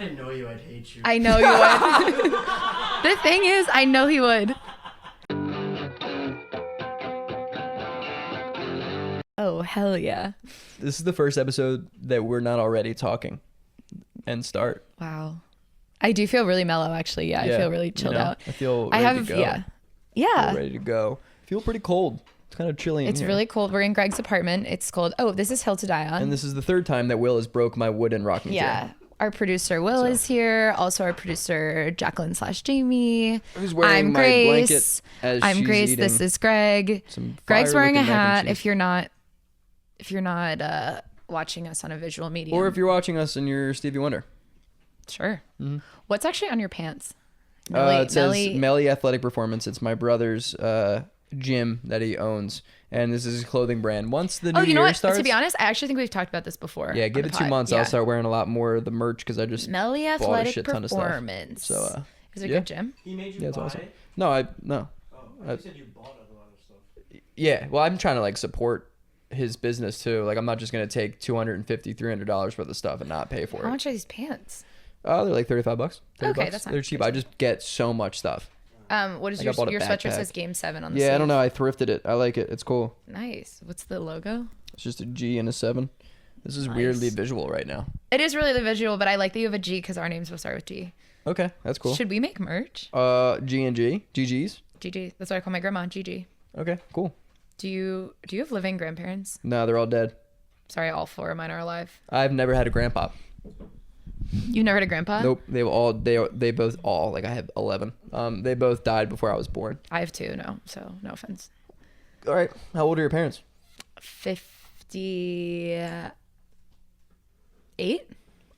didn't know you, I'd hate you. I know you would. The thing is, I know he would. Oh, hell yeah. This is the first episode that we're not already talking and start. Wow. I do feel really mellow, actually. Yeah, I feel really chilled out. I feel ready to go. Yeah. I feel ready to go. I feel pretty cold. It's kind of chilly in here. It's really cold. We're in Greg's apartment. It's cold. Oh, this is Hill to Die On. And this is the third time that Will has broke my wooden rocking chair. Our producer Will is here. Also our producer Jaclyn / Jamie. Who's wearing I'm my Grace. blanket as I'm she's Grace. eating This is Greg. some Greg's wearing a fire-looking mac and hat. cheese. If you're not watching us on a visual medium, Or if you're watching us and you're Stevie Wonder. sure. Mm-hmm. What's actually on your pants? It says Melly Athletic Performance. It's my brother's gym that he owns, and this is his clothing brand. Once the new year starts, to be honest, I actually think we've talked about this before. Yeah, give it 2 months. I'll start wearing a lot more of the merch because I just Melly bought a Athletic shit ton of stuff. Performance. So is it a good gym? He made you yeah, it's buy awesome. it? No. Oh, you said you bought a lot of stuff. Yeah, well, I'm trying to like support his business too. Like, I'm not just gonna take $250, $300 worth of stuff and not pay for it. How much are these pants? They're like $35. Okay, that's not They're cheap. I just get so much stuff. What is your sweatshirt says Game 7 on the sleeve. I don't know. I thrifted it. I like it. It's cool. Nice. What's the logo? It's just a G and a 7. This is weirdly visual right now. It is really visual, but I like that you have a G because our names will start with G. Okay, that's cool. Should we make merch? G and G, GGs. GG. That's what I call my grandma. GG. Okay, cool. Do you have living grandparents? No, they're all dead. Sorry, all 4 of mine are alive. I've never had a grandpa. You've never had a grandpa? Nope. They both like I have 11. They both died before I was born. I have 2 now, so no offense. All right. How old are your parents? 58.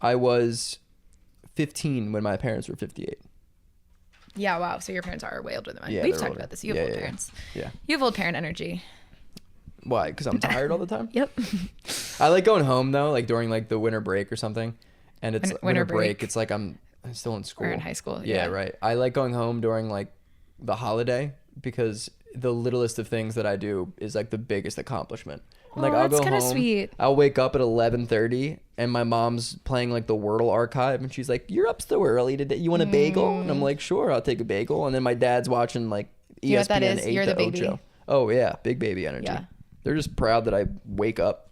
I was 15 when my parents were 58. Yeah, wow. So your parents are way older than mine. Yeah, We've they're talked older. about this. You have old parents. Yeah. You have old parent energy. Why? Because I'm tired all the time? Yep. I like going home though, like during like the winter break or something. And it's Winter winter break. break. It's like I'm still in school. We're in high school. Yeah, right. I like going home during like the holiday because the littlest of things that I do is like the biggest accomplishment. Oh, Like I'll that's go kinda home. sweet. I'll wake up at 11:30 and my mom's playing like the Wordle archive and she's like, "You're up so early today. You want a bagel?" And I'm like, "Sure, I'll take a bagel." And then my dad's watching like ESPN You know what that is? 8 You're to the baby. Ocho. Oh yeah, big baby energy. Yeah. They're just proud that I wake up.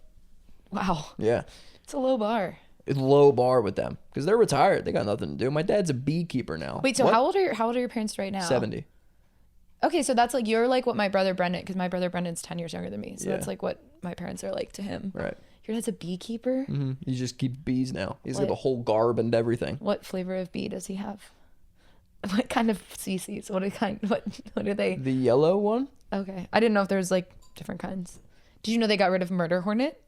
Wow. Yeah. It's a low bar. It's low bar with them because they're retired. They got nothing to do. My dad's a beekeeper now. Wait, so What? how old are your parents right now? 70. Okay, so that's like you're like what my brother Brendan, because my brother Brendan's 10 years younger than me. So Yeah. that's like what my parents are like to him. Right. Your dad's a beekeeper? Mm-hmm. He just keeps bees now. He's got What? the whole garb and everything. What flavor of bee does he have? What kind of species? What are they? The yellow one? Okay. I didn't know if there was like different kinds. Did you know they got rid of murder hornet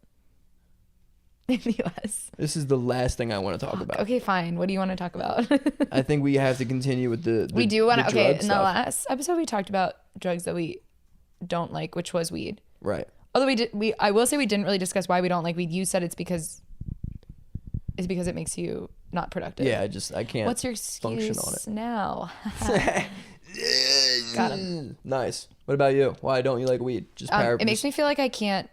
in the US? This is the last thing I want to talk about. Okay, fine. What do you want to talk about? I think we have to continue with the We do want to. Okay, in stuff. the last episode we talked about drugs that we don't like, which was weed. Right. Although I will say we didn't really discuss why we don't like weed. You said it's because it makes you not productive. Yeah, I can't. What's your function excuse on it now? Got him. Nice. What about you? Why don't you like weed? Just It makes me feel like I can't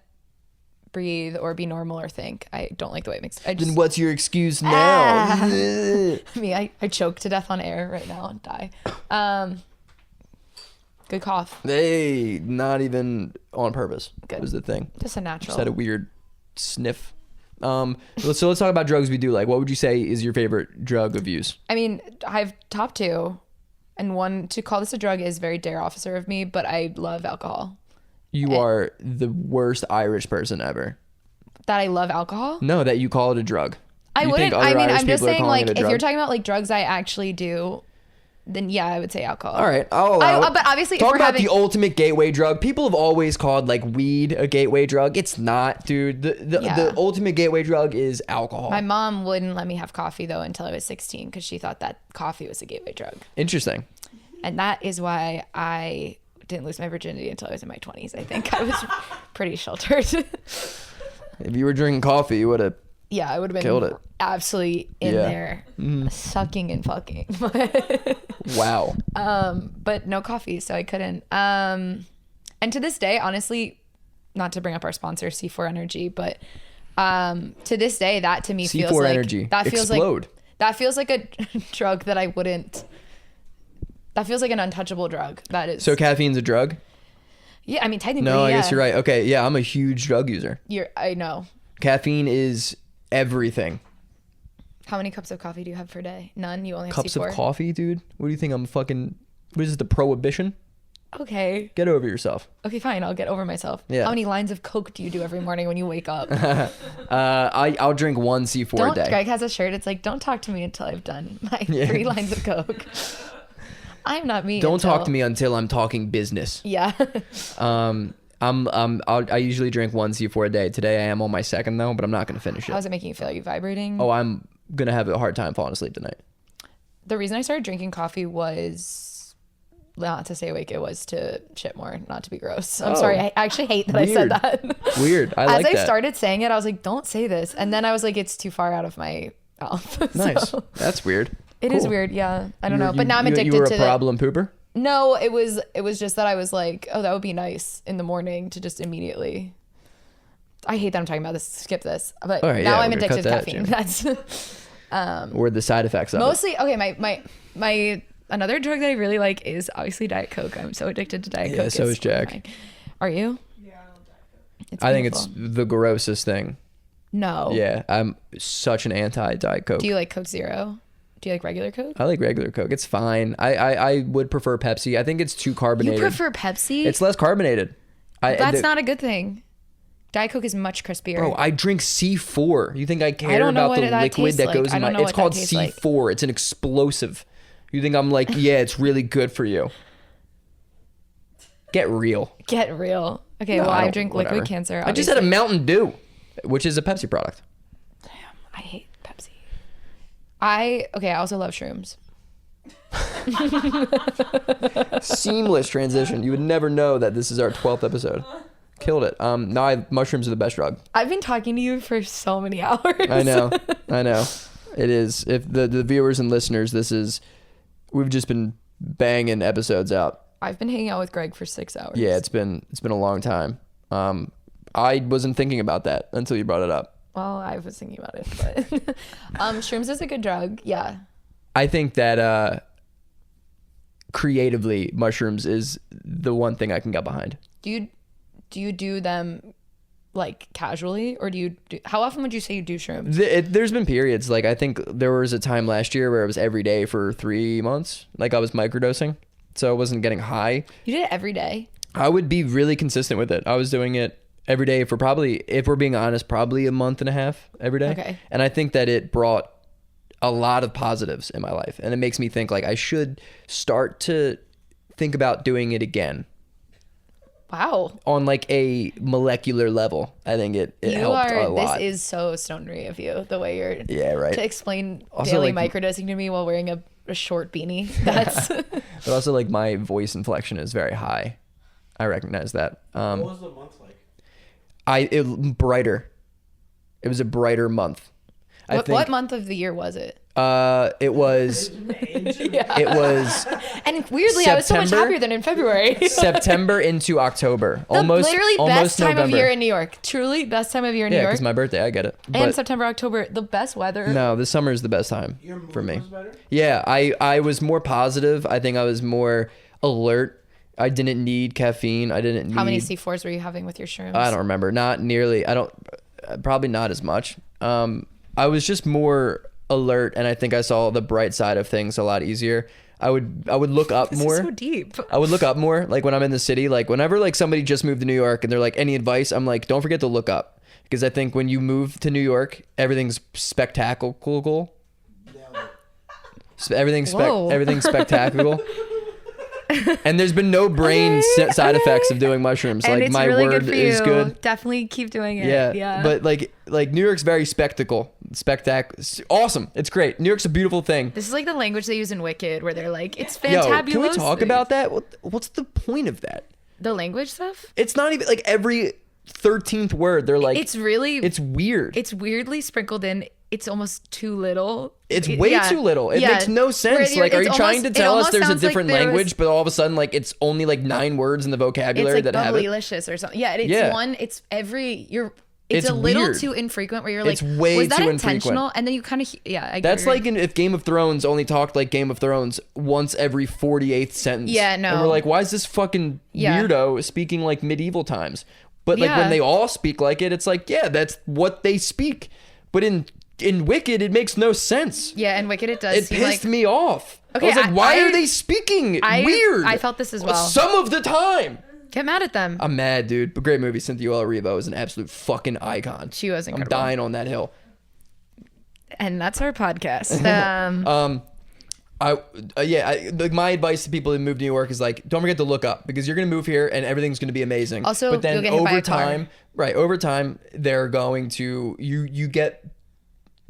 breathe or be normal or think. I don't like the way it makes. Then what's your excuse now? I choke to death on air right now and die. Good cough. Hey, not even on purpose. Good. Was the thing. Just a natural. Just had a weird sniff. So let's talk about drugs we do like. What would you say is your favorite drug of use? I mean, I have top 2, and one to call this a drug is very dare officer of me, but I love alcohol. You are the worst Irish person ever. That I love alcohol? No, that you call it a drug. I You wouldn't. think other I mean, Irish I'm just people are saying, calling like, it a if you're drug? talking about like drugs I actually do, then yeah, I would say alcohol. All right, I'll allow it. But obviously, talk if we're about having the ultimate gateway drug. People have always called like weed a gateway drug. It's not, dude. The ultimate gateway drug is alcohol. my mom wouldn't let me have coffee though until I was 16 because she thought that coffee was a gateway drug, Interesting. and that is why I didn't lose my virginity until I was in my 20s. I think I was pretty sheltered. If you were drinking coffee, you would have. Yeah, I would have been Killed it. absolutely in Yeah. there, sucking and fucking. Wow. But no coffee, so I couldn't. And to this day, honestly, not to bring up our sponsor, C4 Energy, but to this day, that to me feels C4 like Energy. that feels Explode. like That feels like a drug that I wouldn't. That feels like an untouchable drug. That is. So caffeine's a drug? Yeah, I mean technically. No, I yeah. guess you're right. Okay, yeah, I'm a huge drug user. I know. Caffeine is everything. How many cups of coffee do you have per day? None. You only have Cups C4? of coffee, dude? What do you think? I'm fucking. What is this, the prohibition? Okay. Get over yourself. Okay, fine. I'll get over myself. Yeah. How many lines of Coke do you do every morning when you wake up? I'll drink one C4 a day. Greg has a shirt. It's like, don't talk to me until I've done my 3 lines of Coke. I'm not me. Don't talk to me until I'm talking business. Yeah. I usually drink one C4 a day. Today I am on my second though, but I'm not gonna finish it. How's it making you feel? Are you vibrating? Oh, I'm gonna have a hard time falling asleep tonight. The reason I started drinking coffee was not to stay awake. It was to shit more, not to be gross. I'm sorry. I actually hate that I said that. Weird. I like that. As I started saying it, I was like, don't say this. And then I was like, it's too far out of my mouth. Nice. So, That's weird. it is weird. Yeah. I don't know. But now I'm addicted You were to a problem pooper? No, it was just that I was like, oh, that would be nice in the morning to just immediately. I hate that I'm talking about this. Skip this. But All right, now yeah, I'm we're gonna addicted to cut that, caffeine. Jim. That's Or the side effects of it? mostly okay. My another drug that I really like is obviously Diet Coke. I'm so addicted to Diet Coke. Yeah, so is Jack. horrifying. Are you? Yeah, I don't Diet Coke. I think it's the grossest thing. No. Yeah, I'm such an anti-Diet Coke. Do you like Coke Zero? Do you like regular Coke? I like regular Coke. It's fine. I would prefer Pepsi. I think it's too You carbonated. prefer Pepsi? It's less carbonated. That's not a good thing. Diet Coke is much crispier. Bro, I drink C4. You think I care I don't know about the what that liquid tastes that like. goes I in my... don't know It's what called that tastes like. C4. It's an explosive. You think I'm like, yeah, it's really good for you. Get real. Get real. Okay, No, well, I I don't- drink whatever. Liquid Cancer. I just had a obviously. Mountain Dew, which is a Pepsi product. Damn, I hate Pepsi. I also love shrooms. Seamless transition. You would never know that this is our 12th episode. Killed it. Mushrooms are the best drug. I've been talking to you for so many hours. I know. It is. If the viewers and listeners, we've just been banging episodes out. I've been hanging out with Greg for 6 hours. Yeah, it's been a long time. I wasn't thinking about that until you brought it up. Well, I was thinking about it, but shrooms is a good drug. Yeah. I think that creatively, mushrooms is the one thing I can get behind. Do you do them like casually, or how often would you say you do shrooms? There's been periods. Like I think there was a time last year where it was every day for 3 months. Like I was microdosing, so I wasn't getting high. You did it every day? I would be really consistent with it. I was doing it every day for probably, if we're being honest, probably a month and a half every day. Okay. And I think that it brought a lot of positives in my life. And it makes me think like I should start to think about doing it again. Wow. On like a molecular level. I think it helped a lot. This is so stonery of you, the way you're right. to explain Also, daily like, microdosing to me while wearing a short beanie. That's But also like my voice inflection is very high. I recognize that. What was the month like? Brighter. It was a brighter month. what month of the year was it? It was Yeah. it was And weirdly, I was so much September? happier than in February. September into October. Literally best time November. of year in New York. Truly best time of year in New Yeah, York. because my birthday, I get it. And But September, October, the best weather. no, the summer is the best time Your mood for me. was better? Yeah, I was more positive. I think I was more alert. I didn't need caffeine. I didn't need. How many C4s were you having with your shrooms? I don't remember. Not nearly. Probably not as much. I was just more alert, and I think I saw the bright side of things a lot easier. I would look up This more. is so deep. I would look up more, like when I'm in the city, like whenever like somebody just moved to New York and they're like, any advice? I'm like, don't forget to look up, because I think when you move to New York, everything's spectacular. Everything's spectacular. And there's been no brain side effects of doing mushrooms. And Like it's my really word good for is you. good. Definitely keep doing it. Yeah, Yeah. But like New York's very awesome. It's great. New York's a beautiful thing. This is like the language they use in Wicked, where they're like, it's Yo, fantabulous. can we talk about that? What's the point of that? the language stuff? It's not even like every 13th word. They're like, It's really, it's weird. it's weirdly sprinkled in. It's almost too little. It's way too little. It makes no sense. Where Like, are you it's trying to almost- tell it us almost there's a sounds like different there was- language, but all of a sudden, like, it's only like 9 words in the It's vocabulary like that have it? bubblylicious or something. Yeah, it's Yeah. one. It's every it's a little weird. too infrequent where you're like, It's way was that too intentional? infrequent. And then you kind of, I That's agree. like if Game of Thrones only talked like Game of Thrones once every 48th sentence. Yeah, no. And we're like, why is this fucking weirdo speaking like medieval times? But like when they all speak like it, it's like, yeah, that's what they speak. But in Wicked, it makes no sense. Yeah, and Wicked, it does It seem pissed like... me off. Okay, I was like, why I- are they speaking weird? I felt this as well. Some of the time. Get mad at them. I'm mad, dude. But great movie. Cynthia Erivo is an absolute fucking icon. She was incredible. I'm dying on that hill. And that's our podcast. Like my advice to people that move to New York is like, don't forget to look up because you're gonna move here and everything's gonna be amazing. Also, but then you'll get hit by over a car. time, over time, they're going to you get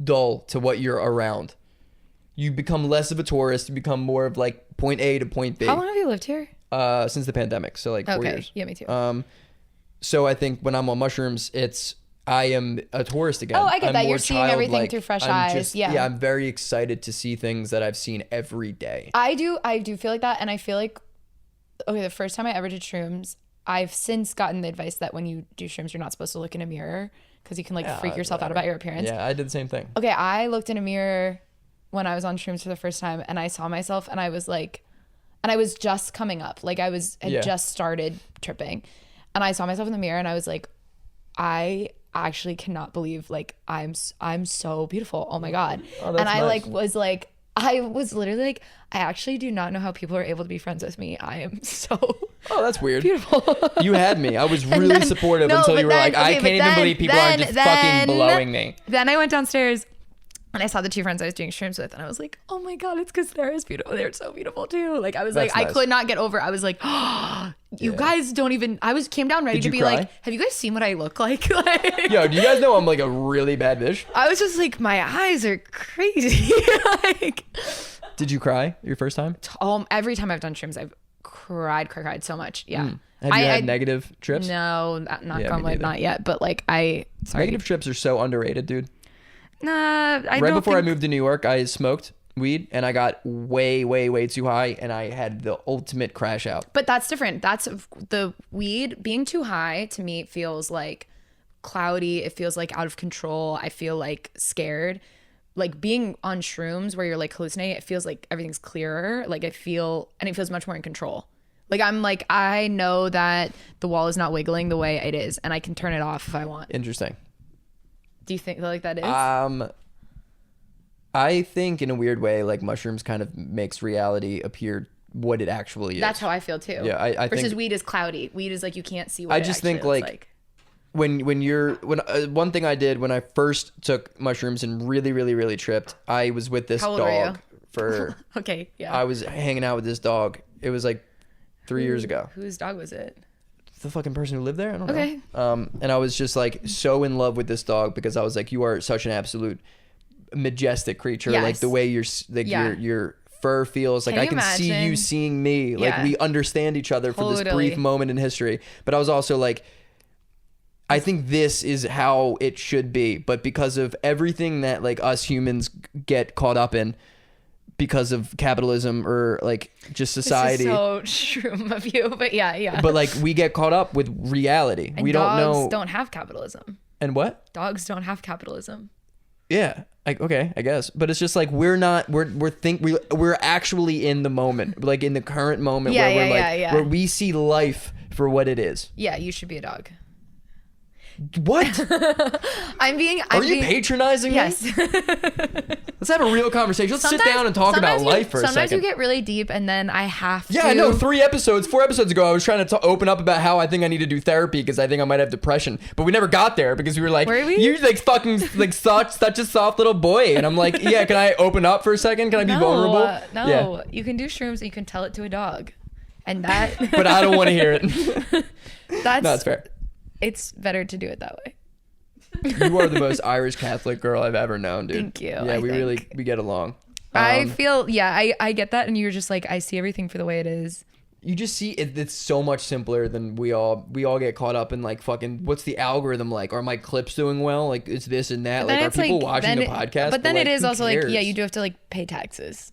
dull to what you're around. You become less of a tourist. You become more of like point A to point B. How long have you lived here? Since the pandemic, so like 4 years. Yeah, me too. So I think when I'm on mushrooms, I am a tourist again. Oh, I get I'm that. more You're seeing everything childlike. through fresh I'm eyes. Yeah. I'm very excited to see things that I've seen every day. I do feel like that, and I feel like, okay, the first time I ever did shrooms, I've since gotten the advice that when you do shrooms, you're not supposed to look in a mirror because you can like freak yourself out about your appearance. Yeah, I did the same thing. Okay, I looked in a mirror when I was on shrooms for the first time, and I saw myself, and I was like, and I was just coming up, like I had just started tripping, and I saw myself in the mirror, and I was like, I actually cannot believe like I'm so beautiful. Oh my god. Oh, that's and I nice. I was literally like, I actually do not know how people are able to be friends with me. I am so Oh, that's weird. beautiful. You had me. I was really supportive until you were like, I can't even believe people aren't just fucking blowing me. Then I went downstairs and I saw the two friends I was doing shrooms with, and I was like, oh my god, it's because they're as beautiful. They're so beautiful too. Like I was That's like, nice. I could not get over. I was like, oh, you guys don't even. Came down ready Did to you be cry? like, have you guys seen what I look like? Like, Yo, do you guys know I'm like a really bad bitch? I was just like, my eyes are crazy. Like, Did you cry your first time? every time I've done shrooms, I've cried so much. Yeah. Have you had negative trips? No, not Yeah, me on wood, neither. not yet. But like, sorry. Negative trips are so underrated, dude. Nah, I Right don't before I think- moved to New York, I smoked weed and I got way, way, way too high and I had the ultimate crash out. But that's different. That's the weed being too high to me feels like cloudy. It feels like out of control. I feel like scared. Like being on shrooms where you're like hallucinating, it feels like everything's clearer. Like it feels much more in control. Like I'm like, I know that the wall is not wiggling the way it is and I can turn it off if I want. Interesting. Do you think like that is? I think in a weird way, like mushrooms kind of makes reality appear what it actually is. That's how I feel too. Yeah, I versus think, weed is cloudy. Weed is like you can't see what I it just actually think looks like when one thing I did when I first took mushrooms and really, really, really tripped, I was with this How old were you? dog for. Okay, yeah. I was hanging out with this dog. It was like 3 years ago. Whose dog was it? The fucking person who lived there. I don't Okay. know. And I was just like so in love with this dog because I was like, you are such an absolute majestic creature. Yes. Like the way your fur feels. Like Can I you can see you imagine? seeing me. Like Yeah. we understand each other for this Totally. brief moment in history. But I was also like, I think this is how it should be. But because of everything that like us humans get caught up in, because of capitalism or like just society. This is so shroom of you, but yeah. But like we get caught up with reality. And we don't know. dogs don't have capitalism. And what? Dogs don't have capitalism. Yeah. Okay, I guess. But it's just like we're actually in the moment, like in the current moment Yeah, where we're yeah, like yeah. where we see life for what it is. Yeah, you should be a dog. What? I'm being. Are you patronizing Yes. me? Let's have a real conversation. Let's sit down and talk about life for a second. Sometimes you get really deep, and then I have to. Yeah, I know. 4 episodes ago, I was trying to open up about how I think I need to do therapy because I think I might have depression, but we never got there because we were like, Were we? "You're like fucking like such a soft little boy," and I'm like, "Yeah, can I open up for a second? Can I be vulnerable?" No, Yeah. you can do shrooms and you can tell it to a dog, and that. But I don't want to hear it. That's No, it's fair. It's better to do it that way. You are the most Irish Catholic girl I've ever known, dude. Thank you, Yeah, I we get along. I feel I get that, and you're just like I see everything for the way it is. You just see it's so much simpler than we all get caught up in like fucking what's the algorithm like? Are my clips doing well? Like it's this and that. Like are people watching the podcast? But then like, it is who also cares? like you do have to like pay taxes.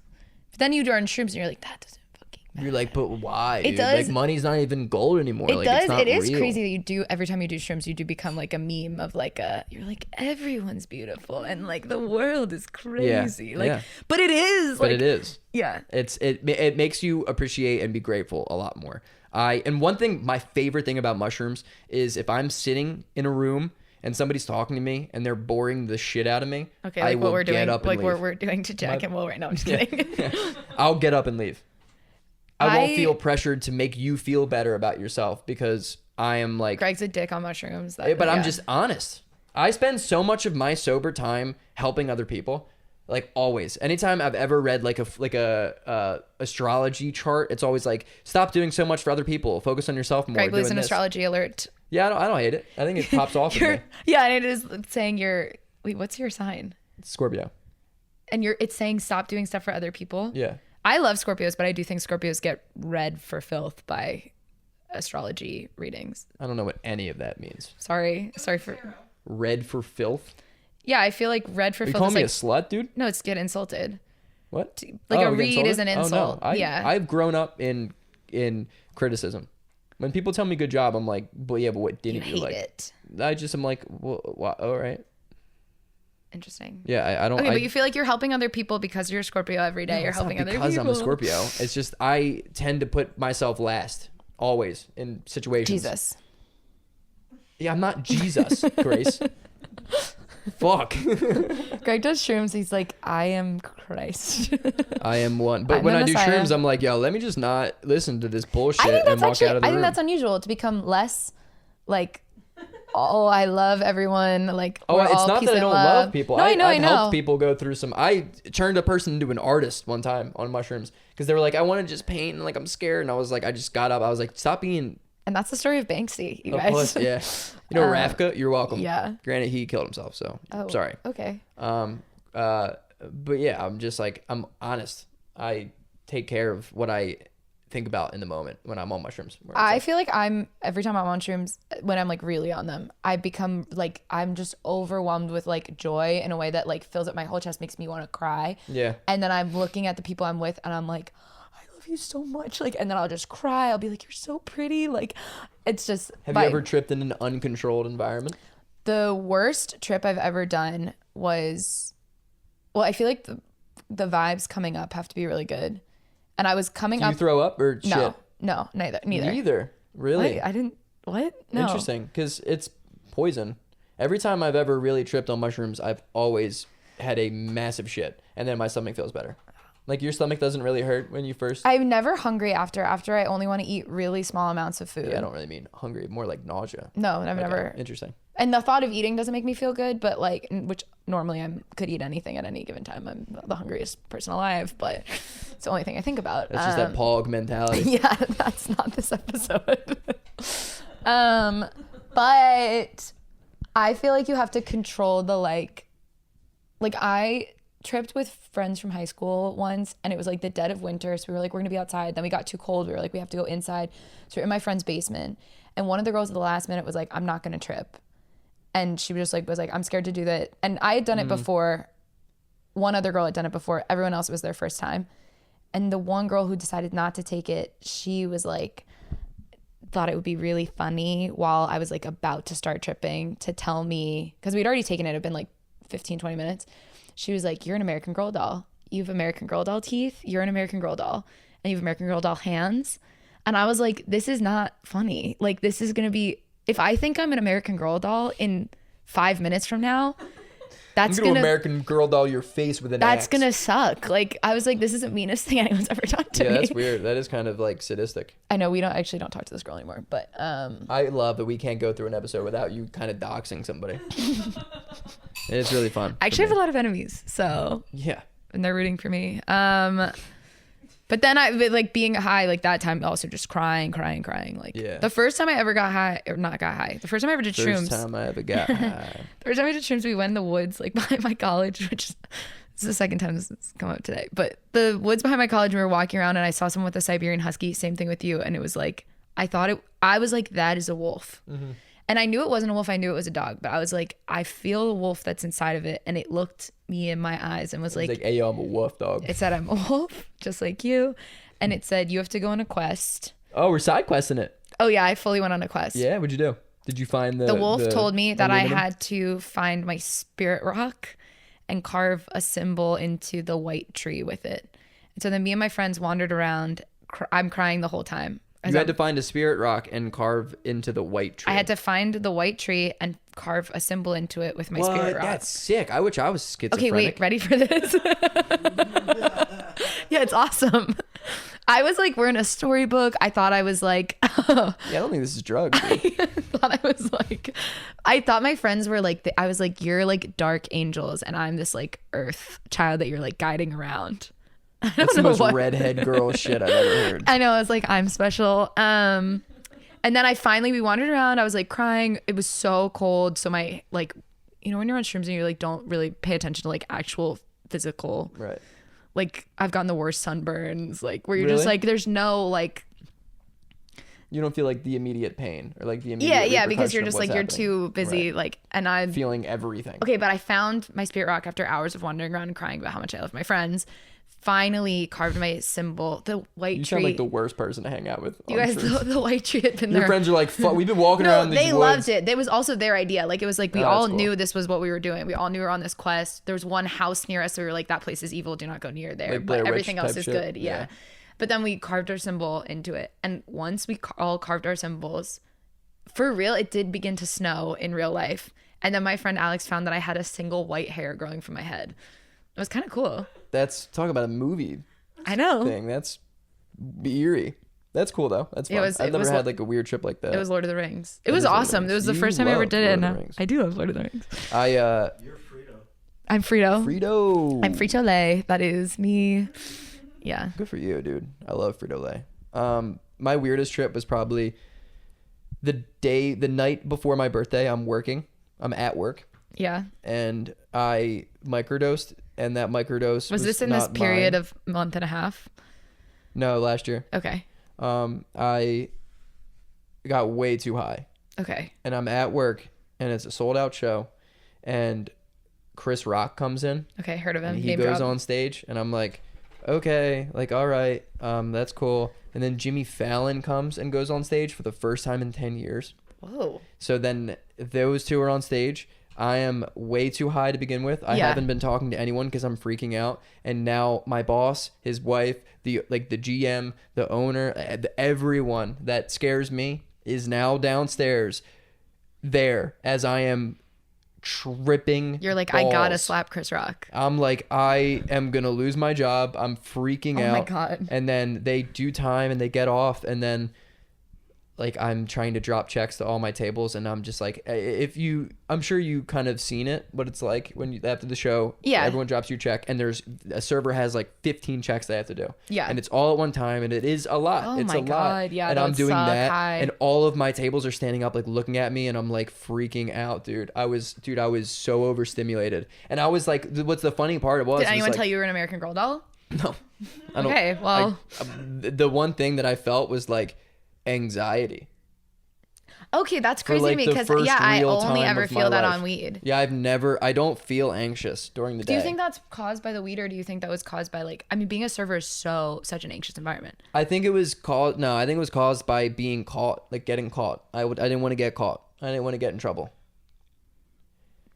But then you do on shrooms and you're like that doesn't fucking You're like, but why? It Dude? does- Like money's not even gold anymore. It like, does. It's not It is real. crazy that you do every time you do shrooms, you do become like a meme of like you're like everyone's beautiful and like the world is crazy. Like, yeah. but it is. But like, it is. Yeah. It makes you appreciate and be grateful a lot more. And one thing, my favorite thing about mushrooms is if I'm sitting in a room and somebody's talking to me and they're boring the shit out of me, Okay. I Like will what we're get doing. up and Like leave. what we're doing to Jack and Will right now. I'm just kidding. I'll get up and leave. I won't I- feel pressured to make you feel better about yourself because I am like, Greg's a dick on mushrooms. but I'm just honest. I spend so much of my sober time helping other people. Like always, anytime I've ever read like a astrology chart, it's always like, stop doing so much for other people. Focus on yourself more. Greg believes doing in this. astrology alert. Yeah, I don't hate it. I think it pops off. You're, Me. yeah, and it is saying wait, what's your sign? It's Scorpio. And it's saying stop doing stuff for other people. Yeah. I love Scorpios, but I do think Scorpios get read for filth by astrology readings. I don't know what any of that means. Sorry for. Red for filth. Yeah, I feel like read for Are you filth calling is me like a slut, dude? no, it's get insulted. What? Like a we get read insulted? is an insult. Oh, no. Yeah. I've grown up in criticism. When people tell me good job, I'm like, but yeah, but what You didn't you, hate like? it. I just am like, well, all right. Interesting. Yeah, I don't. Okay, but you feel like you're helping other people because you're a Scorpio every day. No, you're it's not helping other because people. I'm a Scorpio. It's just I tend to put myself last always in situations. Jesus. Yeah, I'm not Jesus, Grace. Fuck. Greg does shrooms. He's like, I am Christ. I am one. But I'm when the I do Messiah. shrooms, I'm like, yo, let me just not listen to this bullshit I think and that's walk actually. out of the I room. think that's unusual to become less like. Oh, I love everyone. Like, Oh, we're it's all not peace that I and don't love love people. No, I know. I've I know. helped people go through some. I turned a person into an artist one time on mushrooms because they were like, I want to just paint and like I'm scared. And I was like, I just got up. I was like, stop being And that's the story of Banksy, you a guys. puss. Yeah. You know, Rafka, you're welcome. yeah. Granted, he killed himself. So Oh, sorry. Okay. But yeah, I'm just like, I'm honest. I take care of what I think about in the moment when I'm on mushrooms. where it's I like, feel like every time I'm on shrooms, when I'm like really on them, I become like, I'm just overwhelmed with like joy in a way that like fills up my whole chest, makes me want to cry. yeah. And then I'm looking at the people I'm with and I'm like, I love you so much. Like, and then I'll just cry. I'll be like, you're so pretty. Like, it's just. Have you ever tripped in an uncontrolled environment? The worst trip I've ever done was, well, I feel like the vibes coming up have to be really good. And I was coming Do up. you throw up or shit? No, neither. Neither. Really? What? I didn't. What? No. Interesting, because it's poison. Every time I've ever really tripped on mushrooms, I've always had a massive shit, and then my stomach feels better. Like your stomach doesn't really hurt when you first. I'm never hungry after. After I only want to eat really small amounts of food. Yeah, I don't really mean hungry, more like nausea. No, I've Okay, never. Interesting. And the thought of eating doesn't make me feel good, but like, which normally I could eat anything at any given time. I'm the hungriest person alive, but it's the only thing I think about. That's just that Pog mentality. Yeah, that's not this episode. But I feel like you have to control the like I tripped with friends from high school once and it was like the dead of winter. So we were like, we're gonna be outside. Then we got too cold. We were like, we have to go inside. So we're in my friend's basement. And one of the girls at the last minute was like, I'm not gonna trip. And she was like, I'm scared to do that. And I had done it before. One other girl had done it before. Everyone else, it was their first time. And the one girl who decided not to take it, she was like, thought it would be really funny while I was like about to start tripping to tell me, because we'd already taken it. It had been like 15, 20 minutes. She was like, you're an American Girl doll. You have American Girl doll teeth. You're an American Girl doll. And you have American Girl doll hands. And I was like, this is not funny. Like, this is going to be, if I think I'm an American Girl doll in 5 minutes from now, that's I'm gonna gonna American Girl doll your face with an that's axe. gonna suck. Like, I was like, this is the meanest thing anyone's ever done to Yeah, me. that's weird. That is kind of like sadistic. I know we don't talk to this girl anymore, but I love that we can't go through an episode without you kind of doxing somebody. It's really fun. I actually have a lot of enemies, so Yeah. and they're rooting for me. But then like being high, like that time, also just crying. Like Yeah. the first time I ever got high, or not got high, the first time I ever did shrooms. First time I ever got high. The first time I did shrooms, we went in the woods, like behind my college, which is the second time this has come up today. But the woods behind my college, we were walking around and I saw someone with a Siberian Husky, same thing with you. And it was like, I was like, that is a wolf. Mm-hmm. And I knew it wasn't a wolf. I knew it was a dog, but I was like, I feel the wolf that's inside of it. And it looked me in my eyes and was like, It's like, hey, yo, I'm a wolf dog. it said I'm a wolf, just like you. and it said you have to go on a quest. Oh, we're side questing it. Oh yeah, I fully went on a quest. Yeah, what'd you do? Did you find The wolf told me that aluminum? I had to find my spirit rock and carve a symbol into the white tree with it. And so then me and my friends wandered around. I'm crying the whole time. You had to find a spirit rock and carve into the white tree. I had to find the white tree and carve a symbol into it with my spirit rock. That's sick. I wish I was schizophrenic. Okay, wait, ready for this? Yeah, it's awesome. I was like, we're in a storybook. I thought I was like, Yeah, I don't think this is drugs. Dude. I thought my friends were like, I was like, you're like dark angels and I'm this like earth child that you're like guiding around. That's the most redhead girl shit I've ever heard. I know. I was like, I'm special. And then we wandered around. I was like crying. It was so cold. So my like, you know, when you're on shrooms and you like don't really pay attention to like actual physical. Right. Like I've gotten the worst sunburns. Like where you're Really? just like, there's no like. You don't feel like the immediate pain or like the immediate Yeah, because repercussion you're of just what's like you're happening. too busy. Right. Like, and I'm feeling everything. okay. But I found my spirit rock after hours of wandering around and crying about how much I love my friends. Finally carved my symbol, the white You tree. sound like the worst person to hang out with. You guys, the white tree had been there. Your friends are like, fuck, we've been walking around these they woods. loved it. It was also their idea. Like it was like we Oh, all that's cool. knew this was what we were doing. We all knew we were on this quest. There was one house near us, so we were like, that place is evil. Do not go near there. Like Blair but Witch everything else type is shit? good. Yeah. Yeah. But then we carved our symbol into it, and once we all carved our symbols, for real, it did begin to snow in real life. And then my friend Alex found that I had a single white hair growing from my head. It was kind of cool. That's talk about a movie I know. thing. That's eerie. That's cool though. That's fun. I've never had like a weird trip like that. It was Lord of the Rings. It That was is Lord of the awesome. It was the Rings. first You time I ever love did it. Lord of And the Rings. I do love Lord of the Rings. You're Frito. I'm Frito. Frito. I'm Frito Lay. That is me. Yeah. Good for you, dude. I love Frito Lay. My weirdest trip was probably the night before my birthday. I'm at work, Yeah. and I microdosed, and that microdose Was this in this not period mine. of month and a half? No, last year. Okay. I got way too high, Okay. and I'm at work, and it's a sold out show, and Chris Rock comes in. Okay. Heard of him. And he Name goes drop. on stage, and I'm like, okay, like, all right, that's cool. And then Jimmy Fallon comes and goes on stage for the first time in 10 years. Whoa. So then those two are on stage. I am way too high to begin with. I Yeah. haven't been talking to anyone because I'm freaking out. And now my boss, his wife, the GM, the owner, everyone that scares me is now downstairs there as I am tripping. You're like, balls. I gotta slap Chris Rock. I'm like, I am gonna lose my job. I'm freaking out. Oh my God. And then they do time and they get off, and then like I'm trying to drop checks to all my tables, and I'm just like, I'm sure you kind of seen it, what it's like when you after the show, Yeah. everyone drops you a check, and there's a server has like 15 checks they have to do. Yeah. And it's all at one time, and it is a lot. Oh it's my a lot. God, yeah, And that I'm would doing suck. that, High. and all of my tables are standing up, like looking at me, and I'm like freaking out, dude. I was so overstimulated, and I was like, what's the funny part was? Did anyone like, tell you were an American Girl doll? No. I don't, Okay, well. the one thing that I felt was like anxiety. Okay, that's For, crazy like, to me the because first I real only time ever of my feel that life. on weed. Yeah, I don't feel anxious during the day. Do you think that's caused by the weed, or do you think that was caused by like? I mean, being a server is such an anxious environment. I think it was caused by being caught, like getting caught. I didn't want to get caught. I didn't want to get in trouble.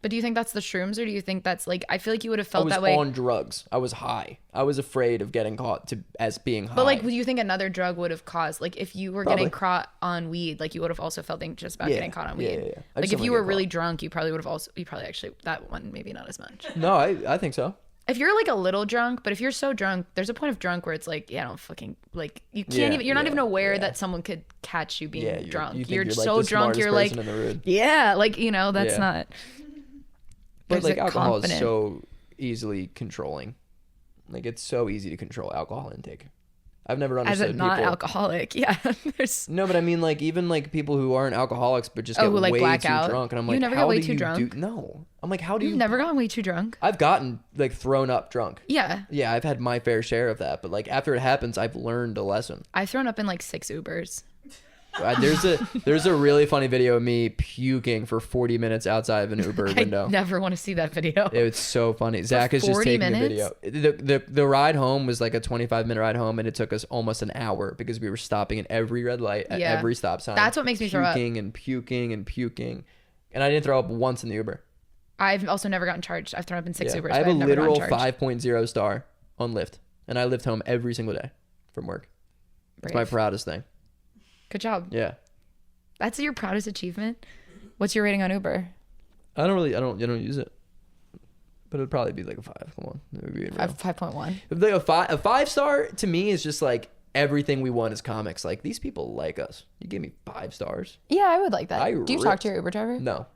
But do you think that's the shrooms, or do you think that's like? I feel like you would have I felt was that way. on drugs. I was high. I was afraid of getting caught as being high. But like, do you think another drug would have caused, like, if you were Probably. getting caught on weed, like you would have also felt anxious about Yeah. getting caught on Yeah, weed? yeah, yeah. I just Like if don't you wanna were get really caught. drunk, you probably actually that one maybe not as much. No, I think so. If you're like a little drunk, but if you're so drunk, there's a point of drunk where it's like, yeah, I don't fucking like you can't Yeah, even. You're not yeah, even aware yeah. that someone could catch you being Yeah, drunk. you think You're like, so the drunk, smartest you're like, person in the room. yeah, like that's Yeah. not. But there's like a alcohol is confident- so easily controlling. Like it's so easy to control alcohol intake. I've never As understood a not people. alcoholic, yeah. There's No, but I mean like even like people who aren't alcoholics but just Oh, get who, like, way black too out? drunk, and I'm You like, never how get way do too you drunk? No, I'm like, how do you've you? never gotten way too drunk. I've gotten like thrown up drunk. Yeah, Yeah, I've had my fair share of that, but like after it happens, I've learned a lesson. I've thrown up in like 6 Ubers. There's a really funny video of me puking for 40 minutes outside of an Uber window. I never want to see that video. It was so funny. Zach is just 40 taking minutes? the video. The ride home was like a 25-minute ride home, and it took us almost an hour because we were stopping at every red light, at Yeah. every stop sign. That's what makes me throw up. Puking and puking and puking. And I didn't throw up once in the Uber. I've also never gotten charged. I've thrown up in 6 Ubers. I have but a I've never gotten literal charged. 5.0 star on Lyft, and I lift home every single day from work. It's my Brave. proudest thing. Good job. Yeah. That's your proudest achievement. What's your rating on Uber? I don't use it. But it'd probably be like a 5. Come on. It would be real. 5.1. Like a 5-star to me is just like everything we want as comics. Like, these people like us. You give me 5 stars. Yeah, I would like that. I Do you talk ripped. to your Uber driver? No.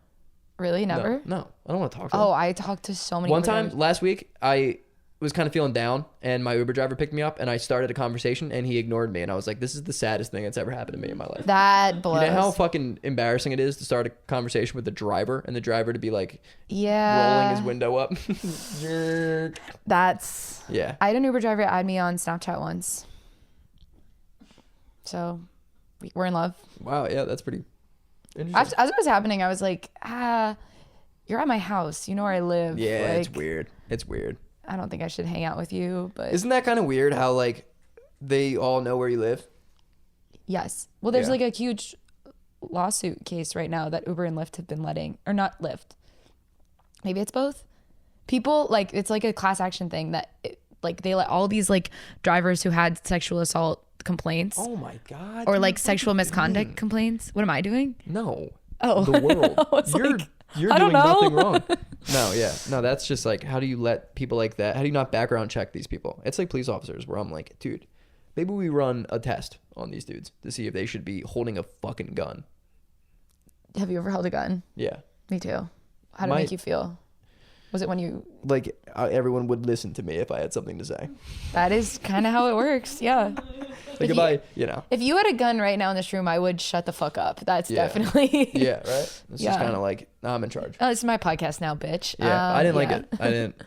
Really? Never? No. I don't want to talk to them. Oh, I talked to so many One Uber time drivers. last week, I was kind of feeling down, and my Uber driver picked me up, and I started a conversation, and he ignored me, and I was like, this is the saddest thing that's ever happened to me in my life. That blows. You know how fucking embarrassing it is to start a conversation with the driver, and the driver to be like Yeah. rolling his window up? Jerk. That's... Yeah. I had an Uber driver add me on Snapchat once. So, we're in love. Wow. Yeah, that's pretty interesting. As it was happening, I was like, you're at my house. You know where I live. Yeah, like, it's weird. It's weird. I don't think I should hang out with you, but Isn't that kind of weird how like they all know where you live? yes. Well, there's Yeah. like a huge lawsuit case right now that Uber and Lyft have been letting, or not Lyft. Maybe it's both. People like, it's like a class action thing that like they let all these like drivers who had sexual assault complaints Oh my god. or dude, like what sexual do you misconduct mean? complaints. What am I doing? No. Oh. The world. I was you're like, you're I don't doing know. nothing wrong. No, yeah. No, that's just like, how do you let people like that? How do you not background check these people? It's like police officers where I'm like, dude, maybe we run a test on these dudes to see if they should be holding a fucking gun. Have you ever held a gun? Yeah. Me too. How did My- it make you feel? Was it when you... Like everyone would listen to me if I had something to say. That is kind of how it works. Yeah. Like if I, you know. If you had a gun right now in this room, I would shut the fuck up. That's Yeah. definitely... Yeah, right? It's Yeah. just kind of like, I'm in charge. Oh, this is my podcast now, bitch. Yeah, I didn't like yeah. it. I didn't.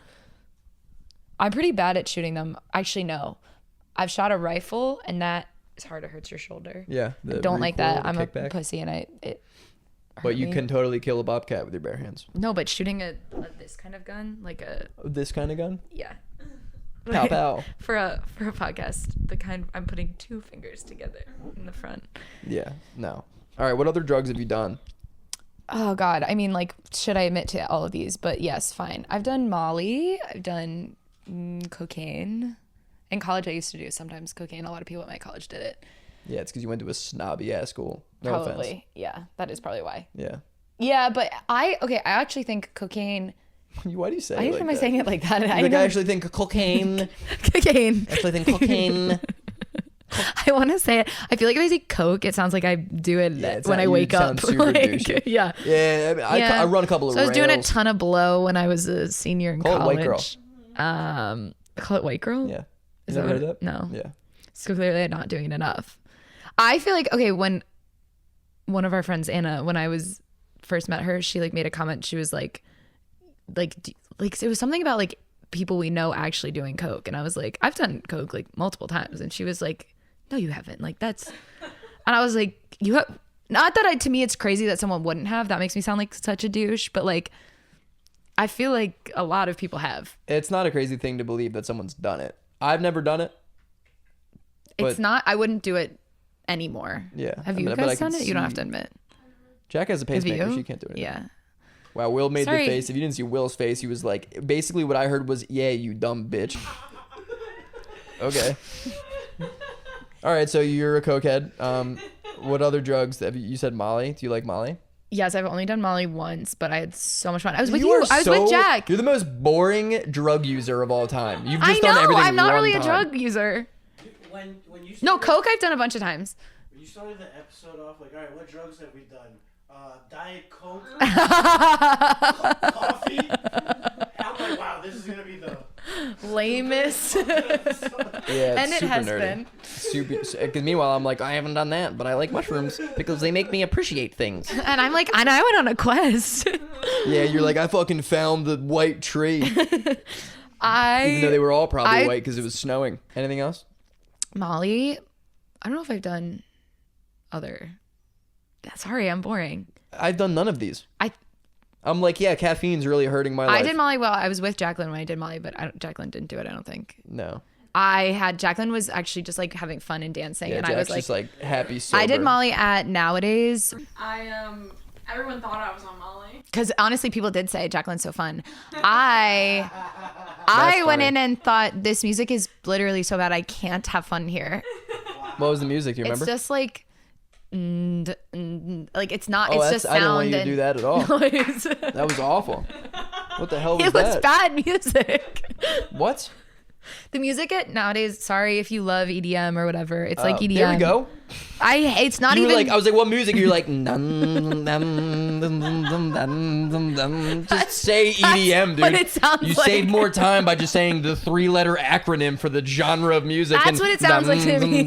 I'm pretty bad at shooting them. Actually, no. I've shot a rifle, and that is hard. It hurts your shoulder. Yeah. I don't like that. recoil, I'm the a kickback. pussy, and it But hurt you me. can totally kill a bobcat with your bare hands. No, but shooting a this kind of gun, like a... This kind of gun? Yeah. Pow pow. For a podcast, the kind I'm putting 2 fingers together in the front. Yeah. No. All right. What other drugs have you done? Oh God, I mean, like, should I admit to all of these? But yes, fine. I've done Molly. I've done cocaine. In college, I used to do sometimes cocaine. A lot of people at my college did it. Yeah, it's because you went to a snobby ass school. No Probably. offense. Yeah, that is probably why. Yeah. Yeah, but I actually think cocaine. Why do you say Why it like am I that? saying it like that? I actually think cocaine. Cocaine. actually think cocaine. I want to say it. I feel like if I say coke, it sounds like I do it Yeah, it's when not- I you wake sound up. super Like, douchey. yeah. Yeah, I run a couple of So I was doing a rails. ton of blow when I was a senior in Call it college. white girl. Call it white girl? Yeah. Is You that never what- heard that? No. Yeah. So clearly I'm not doing it enough. I feel like, okay, when one of our friends, Anna, when I was first met her, she like made a comment. She was like it was something about like people we know actually doing coke. And I was like, I've done coke like multiple times. And she was like, no, you haven't. Like that's, and I was like, you have, not that to me, it's crazy that someone wouldn't have. That makes me sound like such a douche, but like, I feel like a lot of people have. It's not a crazy thing to believe that someone's done it. I've never done it. It's But- not, I wouldn't do it anymore. Yeah. Have I you mean, but I guys can done it? You don't have see- to admit. Jack has a Have pacemaker. you? She can't do it. Yeah. Wow, Will made Sorry. the face. If you didn't see Will's face, he was like, basically what I heard was, yeah, you dumb bitch. Okay. All right, so you're a cokehead. What other drugs have you said Molly? Do you like Molly? Yes, I've only done Molly once, but I had so much fun. I was with You you. are I was with Jack. You're the most boring drug user of all time. You've I just done know. everything I'm not one really a time. drug user. When you started, No, coke I've done a bunch of times. When you started the episode off, like, all right, what drugs have we done? Diet Coke, coffee. I'm like, wow, this is gonna be the Lamest. Yeah, it's And it super has nerdy. been. Super. Because meanwhile, I'm like, I haven't done that, but I like mushrooms because they make me appreciate things. And I'm like, and I went on a quest. Yeah, you're like, I fucking found the white tree. Even though they I were all probably I- white because it was snowing. Anything else? Molly. I don't know if I've done other. Sorry, I'm boring. I've done none of these. I'm like, yeah, caffeine's really hurting my life. I did Molly. Well, I was with Jaclyn when I did Molly, but Jaclyn didn't do it. I don't think. No. Jaclyn was actually just like having fun and dancing, Yeah, and Jack's I was like, just like happy sober. I did Molly at Nowadays. Everyone thought I was on Molly. Because honestly, people did say Jaclyn's so fun. I went funny. in and thought this music is literally so bad I can't have fun here. What was the music? Do you remember? It's just like, like it's not. Oh, it's just I didn't want sound you to do that at all. and noise. That was awful. What the hell was It was that? bad music. What? The music at Nowadays. Sorry if you love EDM or whatever. It's like EDM. There we go. It's not You were even. like, I was like, what music? You're like, dun, dun, dun, dun, dun, dun, dun, dun. Just say EDM, dude. what it sounds you like. saved more time by just saying the 3-letter acronym for the genre of music. That's what it sounds like to me.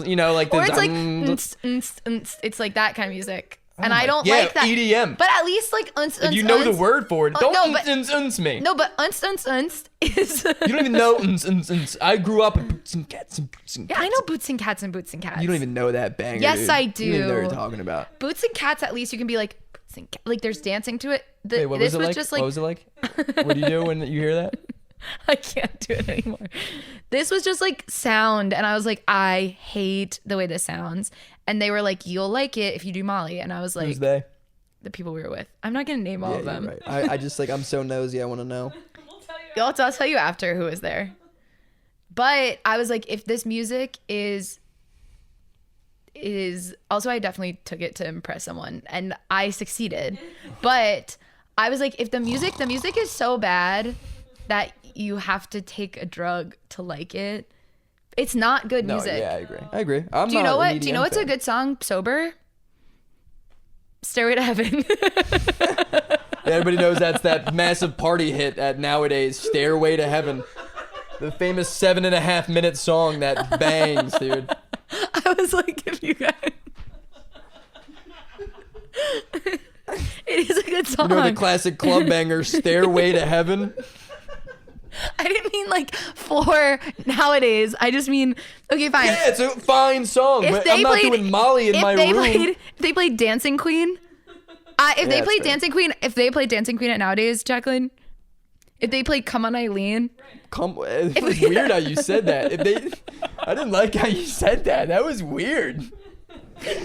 You know, like the or it's like, dun, it's like that kind of music. And I don't yeah, like that. EDM. But at least like If you know the word for it, don't no, but- me. No, but is. You don't even know I grew up with boots and cats and boots and Yeah, cats. I know Boots and Cats and Boots and Cats. You don't even know that banger. Yes, dude. I do. You don't even know what you're talking about. Boots and Cats. At least you can be like Boots and Cats. Like there's dancing to it. Wait, what this was it like? just What was it like? What do you do when you hear that? I can't do it anymore. This was just like sound, and I was like, I hate the way this sounds. And they were like, you'll like it if you do Molly. And I was like, Who's they? the people we were with. I'm not gonna name all Yeah, of them. you're right. I just like I'm so nosy. I want to know. We'll tell you. I'll tell you after who was there. But I was like, if this music is also, I definitely took it to impress someone, and I succeeded. But I was like, if the music is so bad that you have to take a drug to like it, it's not good No, music. yeah, I agree. I'm Do you not know an what? Do you EDM know what's a fan. good song sober? Stairway to Heaven. Everybody knows that's that massive party hit at Nowadays, Stairway to Heaven. The famous 7.5-minute song that bangs, dude. I was like, if you guys. It is a good song. You know the classic club banger, Stairway to Heaven? I didn't mean like for Nowadays. I just mean, okay, fine. Yeah, it's a fine song, If but they I'm not played- doing Molly in my room. If they played Dancing Queen, if they that's played fair. Dancing Queen at Nowadays, Jaclyn, if they played Come On Eileen, It was weird how you said that. I didn't like how you said that. That was weird.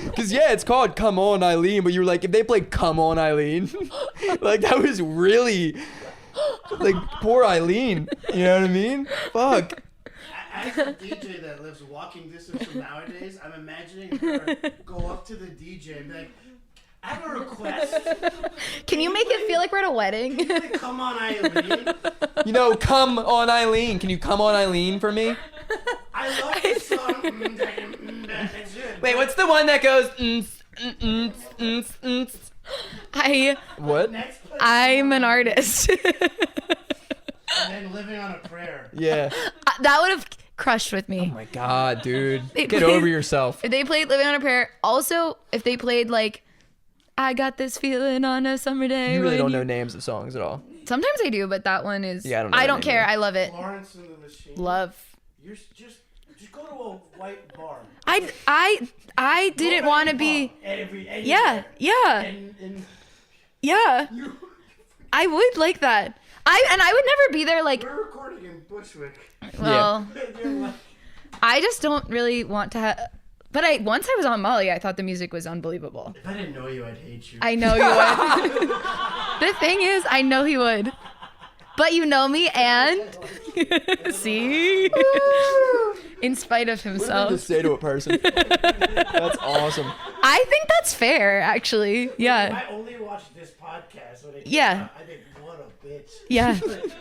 Because, yeah, it's called Come On Eileen, but you were like, if they played Come On Eileen, like, that was really, like, poor Eileen. You know what I mean? Fuck. As a DJ that lives walking distance from Nowadays, I'm imagining her go up to the DJ and be like, I have a request. can you make it feel like we're at a wedding? Come on, Eileen. You know, Come On Eileen. Can you come on Eileen for me? I love this song. It's good. Wait, what's the one that goes, What? Next place, I'm an artist. and then Living on a Prayer. Yeah. That would have crushed with me. Oh my God, dude. They Get played- over yourself. If they played Living on a Prayer, also if they played like I Got This Feeling on a Summer Day. You really when don't know names of songs at all. Sometimes I do, but that one is. Yeah, I don't know I that don't name care. either. I love it. Florence and the Machine. Love. You're just go to a white bar. I didn't want to be. Yeah. And Yeah. I would like that. I would never be there like. we're recording in Bushwick. Well, You're like, I just don't really want to have. But once I was on Molly, I thought the music was unbelievable. if I didn't know you, I'd hate you. I know you would. The thing is, I know he would. But you know me, and see, in spite of What did I himself, just say to a person? That's awesome. I think that's fair. Actually, yeah, I only watch this podcast when it came Yeah. out. I think, what a bitch. yeah.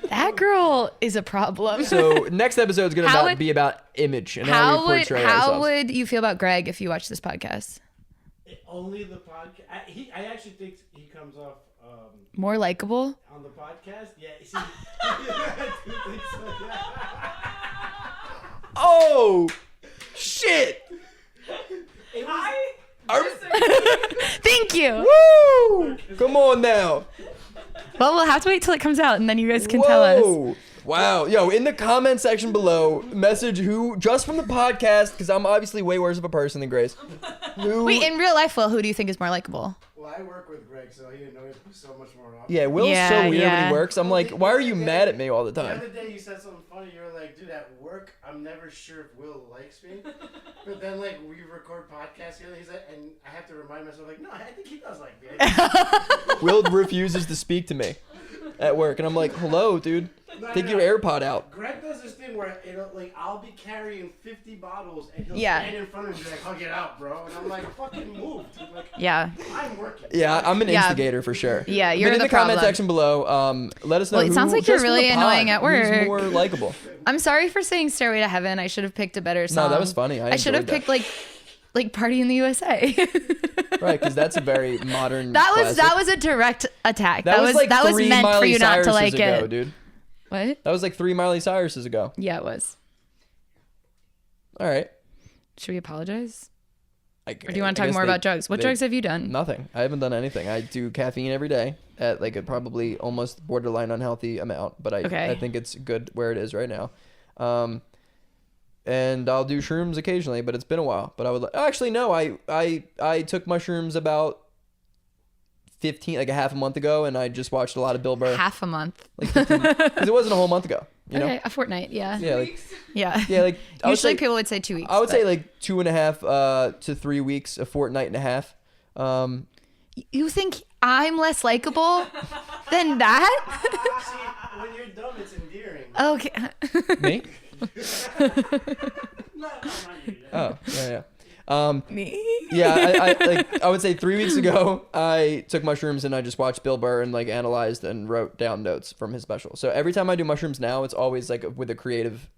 That girl is a problem. So next episode is How gonna would- be about image and how we portray how ourselves. would you feel about Greg if you watched this podcast? Only the podcast. I actually think he comes off More likable? on the podcast. Yeah, see, I do think so. Yeah. Oh shit! It was, Thank you. Woo! Come on now. Well, we'll have to wait till it comes out, and then you guys can tell us. Whoa! Wow. Yo, in the comment section below, message who, just from the podcast, because I'm obviously way worse of a person than Grace. Wait, in real life, Will, who do you think is more likable? Well, I work with Greg, so he annoys me so much more often. Yeah, Will's Yeah, so weird when yeah. he works. I'm like, why are you mad at me all the The time? other day you said something funny. You were like, dude, at work, I'm never sure if Will likes me. But then, like, we record podcasts together, he's like, and I have to remind myself, like, no, I think he does like me. Will refuses to speak to me at work, and I'm like, hello, dude. Take your AirPod out. Greg does this thing where I'll be carrying 50 bottles and he'll Yeah. stand in front of me and be like, hug it out, bro. And I'm like, fucking move. Dude. Like, Yeah. I'm working. Yeah, I'm an Yeah. instigator for sure. Yeah, But you're in the the comment problem. section below, let us know. Well, it who, sounds like you're just from really the pod, annoying at who's work. more likable. I'm sorry for saying Stairway to Heaven. I should have picked a better song. No, that was funny. I should have enjoyed picked like Party in the USA. Right, because that's a very modern. That classic. was a direct attack. That was like that was 3 meant for Miley you not to Cyruses like ago, it. dude. What? That was like 3 Miley Cyruses ago. Yeah, it was. All right. Should we apologize? Or Or do you want to talk more about drugs? What drugs have you done? Nothing. I haven't done anything. I do caffeine every day at like a probably almost borderline unhealthy amount, but I think it's good where it is right now. And I'll do shrooms occasionally, but it's been a while. But I would actually no. I took mushrooms about 15, like a half a month ago, and I just watched a lot of Bill Burr. Half a month. Because it wasn't a whole month ago. You know? Okay, a fortnight. Yeah. Yeah. Like, Yeah. yeah. Like I would Usually say- people would say 2 weeks. I would but say like 2.5 to 3 weeks, a fortnight and a half. You think I'm less likable than that? See, when you're dumb, it's endearing. Okay. Me? No, not you. Oh, yeah. Me? Yeah, I would say 3 weeks ago, I took mushrooms and I just watched Bill Burr and like analyzed and wrote down notes from his special. So every time I do mushrooms now, it's always like with a creative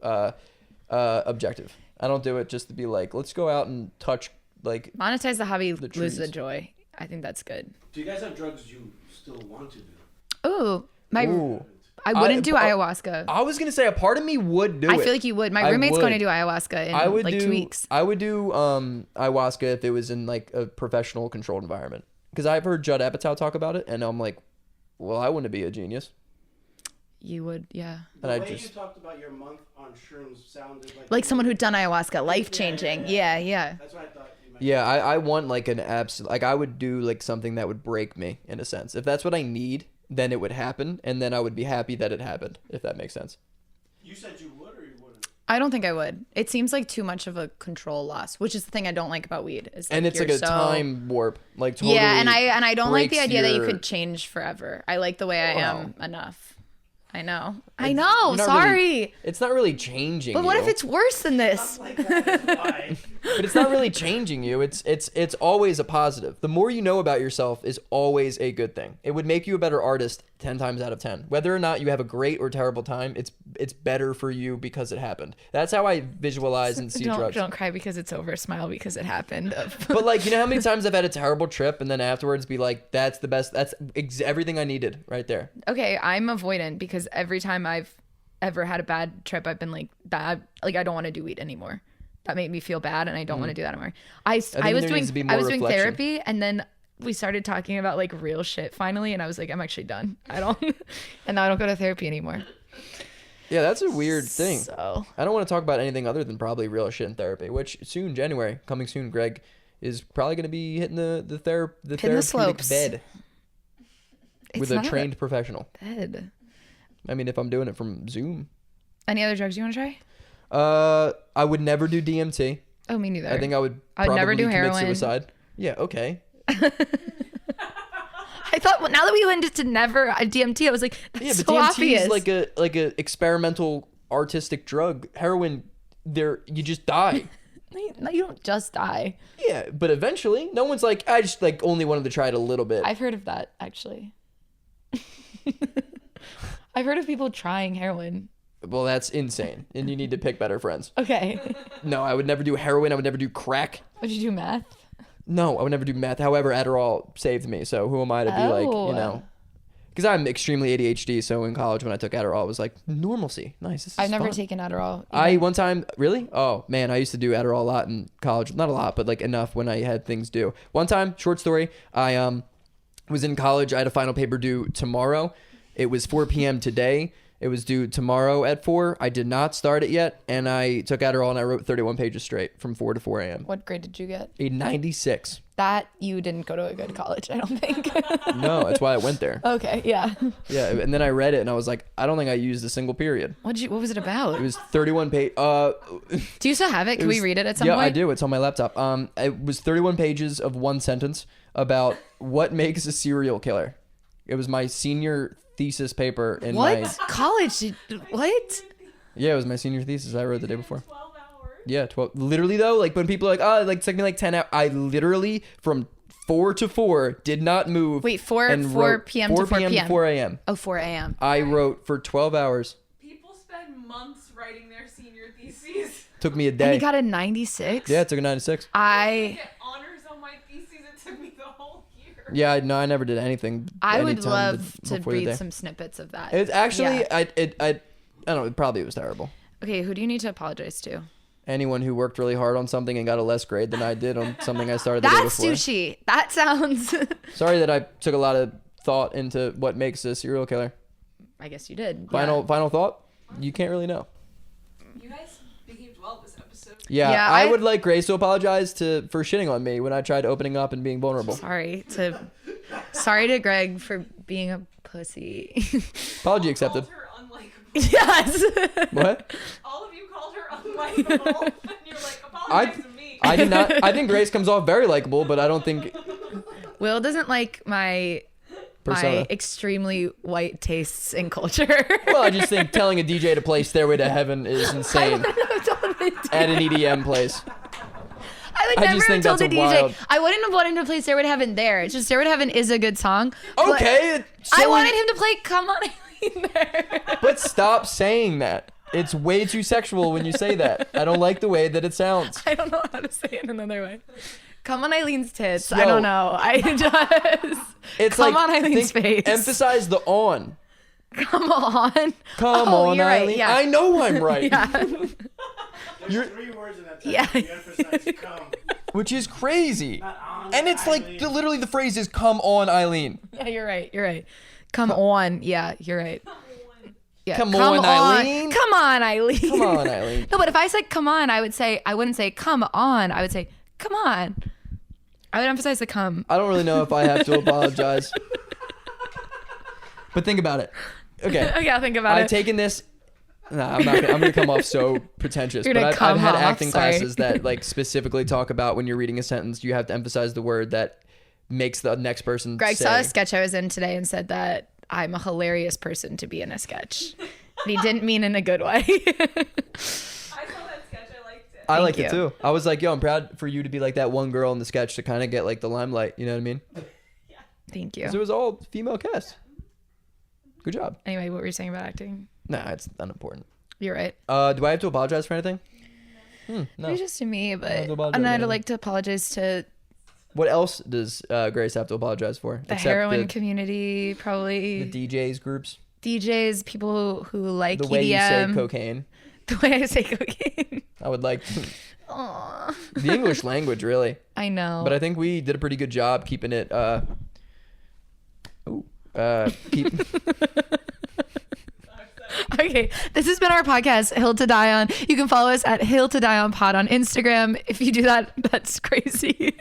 objective. I don't do it just to be like, let's go out and touch like. Monetize the hobby, The lose the trees. joy. I think that's good. Do you guys have drugs you still want to do? Ooh, Ooh. I wouldn't do ayahuasca. I was gonna say a part of me would do it. I feel like you would. My I roommate's would. going to do ayahuasca in like 2 weeks. I would do ayahuasca if it was in like a professional controlled environment. Because I've heard Judd Apatow talk about it, and I'm like, well, I wouldn't be a genius. You would, yeah. The And way I you just talked about your month on shrooms sounded Like someone who'd done ayahuasca, life changing. Yeah. That's what I thought you meant. yeah, I want like an absolute like I would do like something that would break me in a sense. If that's what I need, then it would happen, and then I would be happy that it happened. If that makes sense. You said you would or you wouldn't? I don't think I would. It seems like too much of a control loss, which is the thing I don't like about weed. Is And it's like you're a so- time warp, like totally. Yeah, and I don't like the breaks idea that you your- could change forever. I like the way I am enough. I know. You're not Sorry. really- it's not really changing. But what you. if it's worse than this? Like that is why. But it's not really changing you. It's always a positive. The more you know about yourself is always a good thing. It would make you a better artist 10 times out of 10. Whether or not you have a great or terrible time, it's better for you because it happened. That's how I visualize and see drugs. Don't cry because it's over. Smile because it happened. But like, you know how many times I've had a terrible trip and then afterwards be like, that's the best. That's everything I needed right there. Okay, I'm avoidant because every time I've ever had a bad trip, I've been like that. Like I don't want to do weed anymore. That made me feel bad, and I don't want to do that anymore. I was there needs to be doing more doing reflection. therapy, and then we started talking about like real shit finally, and I was like, I'm actually done. I don't, and now I don't go to therapy anymore. Yeah, that's a weird thing. So I don't want to talk about anything other than probably real shit in therapy, which soon, January, coming soon, Greg is probably going to be hitting the therapeutic slopes. bed it's with a not trained professional. bed. I mean, if I'm doing it from Zoom. Any other drugs you want to try? I would never do DMT. Oh, me neither. I think I would I would probably never do commit heroin. suicide. Yeah, okay. I thought now that we went into never DMT, I was like, that's Yeah, but so DMT obvious. is like a experimental artistic drug. Heroin, you just die. No, you don't just die. Yeah, but eventually, no one's like, I just like only wanted to try it a little bit. I've heard of that actually. I've heard of people trying heroin. Well, that's insane, and you need to pick better friends. Okay. No, I would never do heroin. I would never do crack. Would you do meth? No, I would never do meth. However, Adderall saved me, so who am I to be like, Oh. you know? Because I'm extremely ADHD, so in college when I took Adderall, it was like normalcy. Nice. This is I've never fun. taken Adderall. I one time really? Oh man, I used to do Adderall a lot in college. Not a lot, but like enough when I had things due. One time, short story, I was in college. I had a final paper due tomorrow. It was 4 p.m. today, It was due tomorrow at 4. I did not start it yet, and I took Adderall and I wrote 31 pages straight from 4 to 4 a.m. What grade did you get? A 96. That you didn't go to a good college, I don't think. No, that's why I went there. Okay, yeah. Yeah, and then I read it and I was like, I don't think I used a single period. What was it about? It was 31 page. Do you still have it? Can we read it at some yeah, point? I do. It's on my laptop. It was 31 pages of one sentence about what makes a serial killer. It was my senior thesis paper in What? my College? What? yeah, it was my senior thesis I wrote the day before. 12 hours. Yeah, 12. Literally though, like when people are like, oh, like it took me like 10 hours. I literally from 4 to 4 did not move. Wait, 4 wrote p.m. to 4 p.m. to 4 a.m. Oh, 4 a.m. I wrote for 12 hours. People spend months writing their senior theses. Took me a And day. you got a 96? Yeah, it took a 96. I get honors on my theses. It took me the whole year. Yeah, no, I never did anything. I would anytime love to before the day. read some snippets of that. It's actually, Yeah. I don't know. It probably was terrible. Okay, who do you need to apologize to? Anyone who worked really hard on something and got a less grade than I did on something I started the day That's before. sushi. That sounds... Sorry that I took a lot of thought into what makes a serial killer. I guess you did. Final thought? You can't really know. You guys behaved well this episode. Yeah, Yeah, I I- would like Grace to apologize for shitting on me when I tried opening up and being vulnerable. Sorry to Greg for being a pussy. Apology accepted. Called her unlikable. Yes. What? All of you called her unlikable. And you're like, apologize to me. I did not. I think Grace comes off very likable, but I don't think Will doesn't like my persona. extremely white tastes in culture. Well, I just think telling a DJ to play Stairway to Heaven is insane at an EDM place. I would I never just have think told the that's a DJ. wild- I wouldn't have wanted him to play Stairway to Heaven there. It's just Stairway to Heaven is a good song. but Okay, I wanted him to play Come On Eileen there. but stop saying that. It's way too sexual when you say that. I don't like the way that it sounds. I don't know how to say it another way. Come on Eileen's tits. Yo. I don't know. I just It's Come like on Eileen's face. Emphasize the on. Come on. Come Oh, on, you're right, Eileen. yeah. I know I'm right. Yeah. There's You're- 3 words in that text. Yeah. You emphasize come. Which is crazy. Not on And it's like Eileen. literally the phrase is "Come on, Eileen." Yeah, you're right. You're right. Come on. Yeah, you're right. Yeah. Come on, Eileen. Come on, Eileen. Come on, Eileen. No, but if I said come on, I wouldn't say come on. I would say come on. I would emphasize the come. I don't really know if I have to apologize. But think about it. Okay. Okay, I'll think about I've it. taken this. Nah, I'm not. I'm gonna come off so pretentious. You're But gonna I've come had off, acting sorry. classes that like specifically talk about when you're reading a sentence, you have to emphasize the word that makes the next person. Greg say. saw a sketch I was in today and said that I'm a hilarious person to be in a sketch. And he didn't mean in a good way. I saw that sketch. I liked it. I liked you. it too. I was like, yo, I'm proud for you to be like that one girl in the sketch to kind of get like the limelight. You know what I mean? Thank you. 'Cause it was all female cast. Good job. Anyway, what were you saying about acting? Nah, it's unimportant. You're right. Do I have to apologize for anything? No. Maybe just to me, but have to apologize, and I'd yeah. like to apologize to What else does Grace have to apologize for? the Except heroin the community, probably DJs groups. DJs, people who like The EDM. way you say cocaine. The way I say cocaine. I would like Aw. the English language, really. I know. But I think we did a pretty good job keeping it. Keep. Okay, this has been our podcast, Hill to Die On. You can follow us at Hill to Die On Pod on Instagram. If you do that, that's crazy.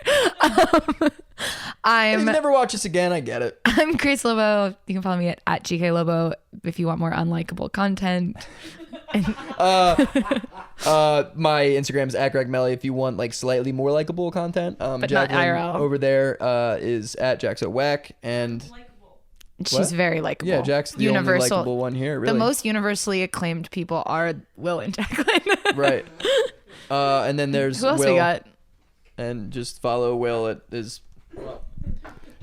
If you I'm never watch us again, I get it. I'm Grace Lobo. You can follow me at gklobo if you want more unlikable content. My Instagram is at gregmelly if you want like slightly more likable content. not Jaclyn IRL. over there is at jacksowack and Likable. She's What? very likable. yeah, Jack's the only likable one here. Really, The most universally acclaimed people are Will and Jaclyn. right. And then there's Who else Will, we got? and just follow Will at his.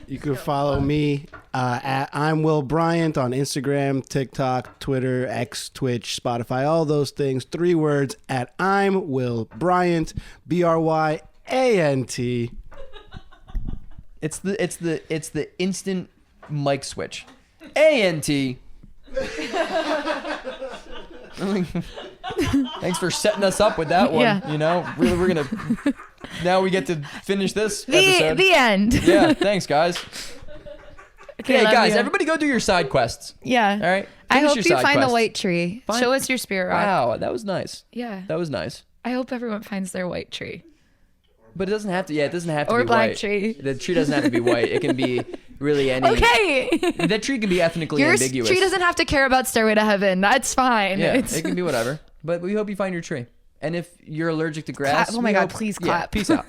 You can follow me at imwillbryant on Instagram, TikTok, Twitter, X, Twitch, Spotify, all those things. 3 words at imwillbryant, Bryant. It's the instant mic switch. ANT. Thanks for setting us up with that one. Yeah. You know, we're gonna. Now we get to finish this episode. The end. Yeah, thanks guys. Okay, Hey love guys, you. everybody go do your side quests. Yeah. All right. I Finish hope your you side find the quests. white tree. Find- Show us your spirit rock. Wow, that was nice. Yeah. That was nice. I hope everyone finds their white tree. But it doesn't have to. Yeah, it doesn't have to Or be black white. tree. The tree doesn't have to be white. It can be really any. Okay. That tree can be ethnically Your ambiguous. tree doesn't have to care about Stairway to Heaven. That's fine. Yeah, It's it can be whatever. But we hope you find your tree. And if you're allergic to grass, oh my we God, hope- please yeah, clap. peace out.